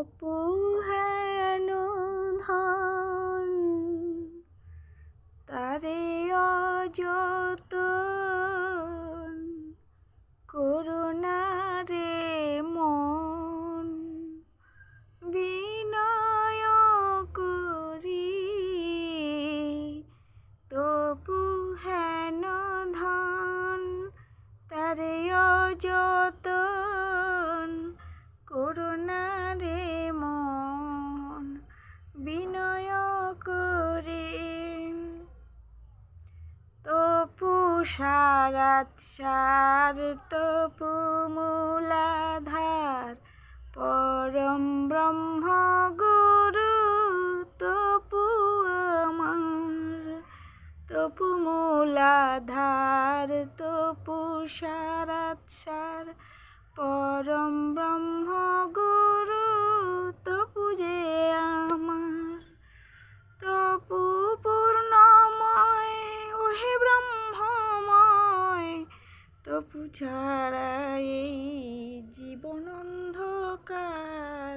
তপু হেন ধন তারে অযতন করুণা রে মন বিনয় করি তপু হেন ধন তারে অযতন করুণা রে মন বিনয় করে তপু সারাৎসার তপু মূলাধার পরম ব্রহ্ম গুরু তপু আমার তপু মূলাধার তপু সারাৎসার পরম ব্রহ্ম গুরু তপু যে আমার তপু পূর্ণময় ওহে ব্রহ্মময় তপু ছাড়া এই জীবন অন্ধকার